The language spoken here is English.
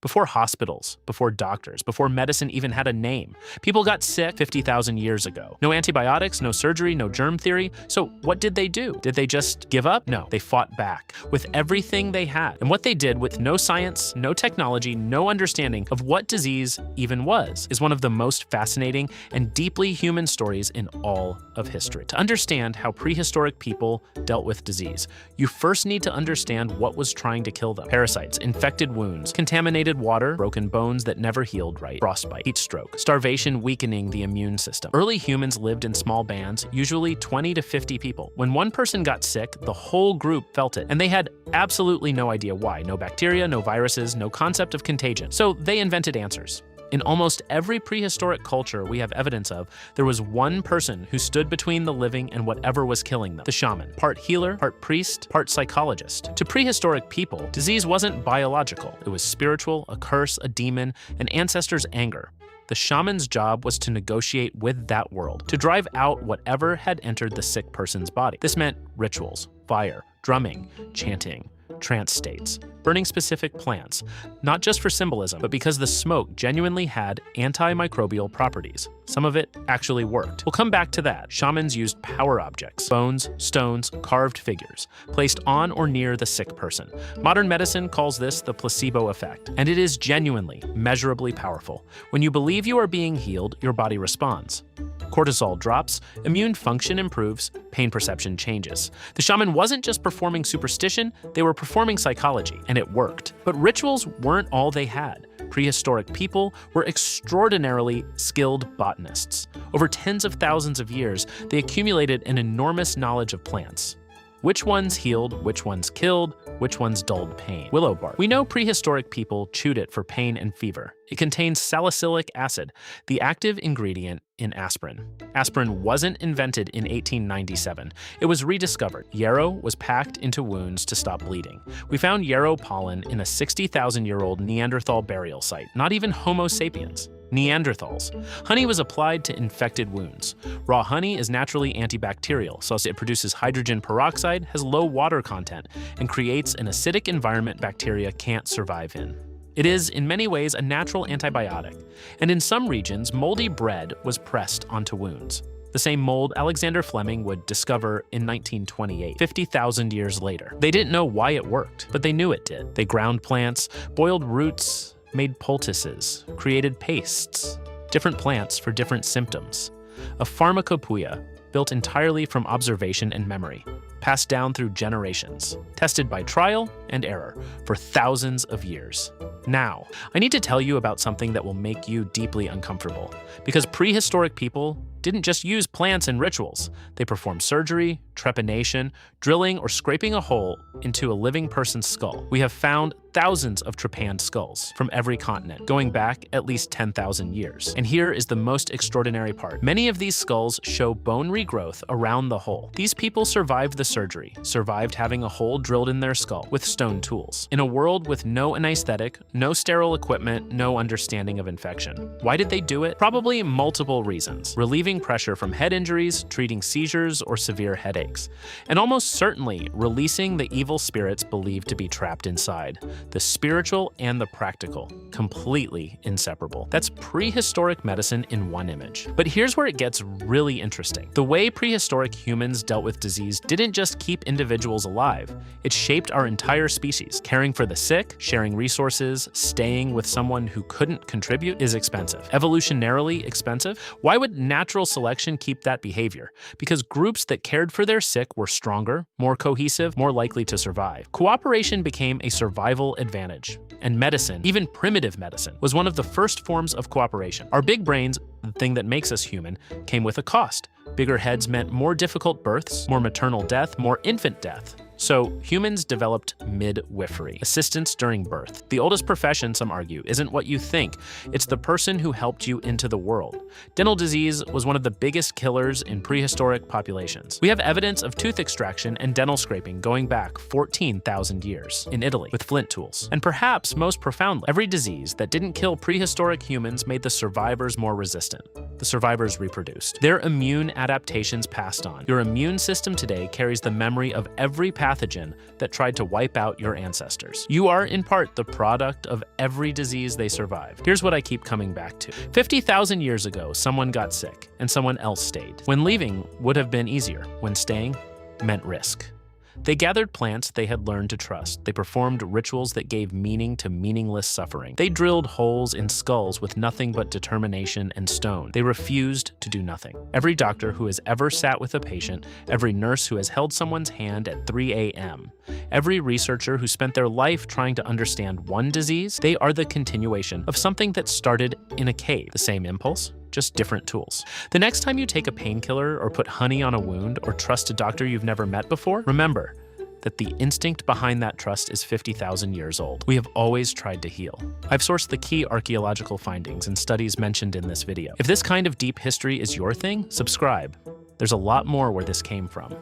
Before hospitals, before doctors, before medicine even had a name. People got sick 50,000 years ago. No antibiotics, no surgery, no germ theory. So what did they do? Did they just give up? No, they fought back with everything they had. And what they did with no science, no technology, no understanding of what disease even was is one of the most fascinating and deeply human stories in all of history. To understand how prehistoric people dealt with disease, you first need to understand what was trying to kill them. Parasites, infected wounds, contaminated water, broken bones that never healed right, frostbite, heat stroke, starvation weakening the immune system. Early humans lived in small bands, usually 20 to 50 people. When one person got sick, the whole group felt it, and they had absolutely no idea why. No bacteria, no viruses, no concept of contagion. So they invented answers. In almost every prehistoric culture we have evidence of, there was one person who stood between the living and whatever was killing them, the shaman. Part healer, part priest, part psychologist. To prehistoric people, disease wasn't biological. It was spiritual, a curse, a demon, an ancestor's anger. The shaman's job was to negotiate with that world, to drive out whatever had entered the sick person's body. This meant rituals, fire, drumming, chanting, trance states, burning specific plants, not just for symbolism, but because the smoke genuinely had antimicrobial properties. Some of it actually worked. We'll come back to that. Shamans used power objects, bones, stones, carved figures, placed on or near the sick person. Modern medicine calls this the placebo effect, and it is genuinely, measurably powerful. When you believe you are being healed, your body responds. Cortisol drops, immune function improves, pain perception changes. The shaman wasn't just performing superstition, they were performing psychology, and it worked. But rituals weren't all they had. Prehistoric people were extraordinarily skilled botanists. Over tens of thousands of years, they accumulated an enormous knowledge of plants. Which ones healed, which ones killed, which ones dulled pain. Willow bark. We know prehistoric people chewed it for pain and fever. It contains salicylic acid, the active ingredient in aspirin. Aspirin wasn't invented in 1897. It was rediscovered. Yarrow was packed into wounds to stop bleeding. We found yarrow pollen in a 60,000-year-old Neanderthal burial site, not even Homo sapiens. Neanderthals. Honey was applied to infected wounds. Raw honey is naturally antibacterial, so it produces hydrogen peroxide, has low water content, and creates an acidic environment bacteria can't survive in. It is, in many ways, a natural antibiotic, and in some regions, moldy bread was pressed onto wounds. The same mold Alexander Fleming would discover in 1928, 50,000 years later. They didn't know why it worked, but they knew it did. They ground plants, boiled roots, made poultices, created pastes, different plants for different symptoms. A pharmacopoeia built entirely from observation and memory, passed down through generations, tested by trial and error for thousands of years. Now, I need to tell you about something that will make you deeply uncomfortable, because prehistoric people didn't just use plants and rituals. They performed surgery, trepanation, drilling or scraping a hole into a living person's skull. We have found thousands of trepanned skulls from every continent, going back at least 10,000 years. And here is the most extraordinary part. Many of these skulls show bone regrowth around the hole. These people survived the surgery, survived having a hole drilled in their skull with stone tools, in a world with no anesthetic, no sterile equipment, no understanding of infection. Why did they do it? Probably multiple reasons. Relieving pressure from head injuries, treating seizures or severe headaches, and almost certainly releasing the evil spirits believed to be trapped inside. The spiritual and the practical, completely inseparable. That's prehistoric medicine in one image. But here's where it gets really interesting. The way prehistoric humans dealt with disease didn't just keep individuals alive, it shaped our entire species. Caring for the sick, sharing resources, staying with someone who couldn't contribute is expensive. Evolutionarily expensive? Why would natural selection keep that behavior? Because groups that cared for their sick were stronger, more cohesive, more likely to survive. Cooperation became a survival advantage. And medicine, even primitive medicine, was one of the first forms of cooperation. Our big brains, the thing that makes us human, came with a cost. Bigger heads meant more difficult births, more maternal death, more infant death. So humans developed midwifery, assistance during birth. The oldest profession, some argue, isn't what you think. It's the person who helped you into the world. Dental disease was one of the biggest killers in prehistoric populations. We have evidence of tooth extraction and dental scraping going back 14,000 years in Italy with flint tools. And perhaps most profoundly, every disease that didn't kill prehistoric humans made the survivors more resistant. The survivors reproduced. Their immune adaptations passed on. Your immune system today carries the memory of every past pathogen that tried to wipe out your ancestors. You are, in part, the product of every disease they survived. Here's what I keep coming back to. 50,000 years ago, someone got sick, and someone else stayed. When leaving would have been easier. When staying meant risk. They gathered plants they had learned to trust. They performed rituals that gave meaning to meaningless suffering. They drilled holes in skulls with nothing but determination and stone. They refused to do nothing. Every doctor who has ever sat with a patient, every nurse who has held someone's hand at 3 a.m., every researcher who spent their life trying to understand one disease, they are the continuation of something that started in a cave. The same impulse, just different tools. The next time you take a painkiller or put honey on a wound or trust a doctor you've never met before, remember that the instinct behind that trust is 50,000 years old. We have always tried to heal. I've sourced the key archaeological findings and studies mentioned in this video. If this kind of deep history is your thing, subscribe. There's a lot more where this came from.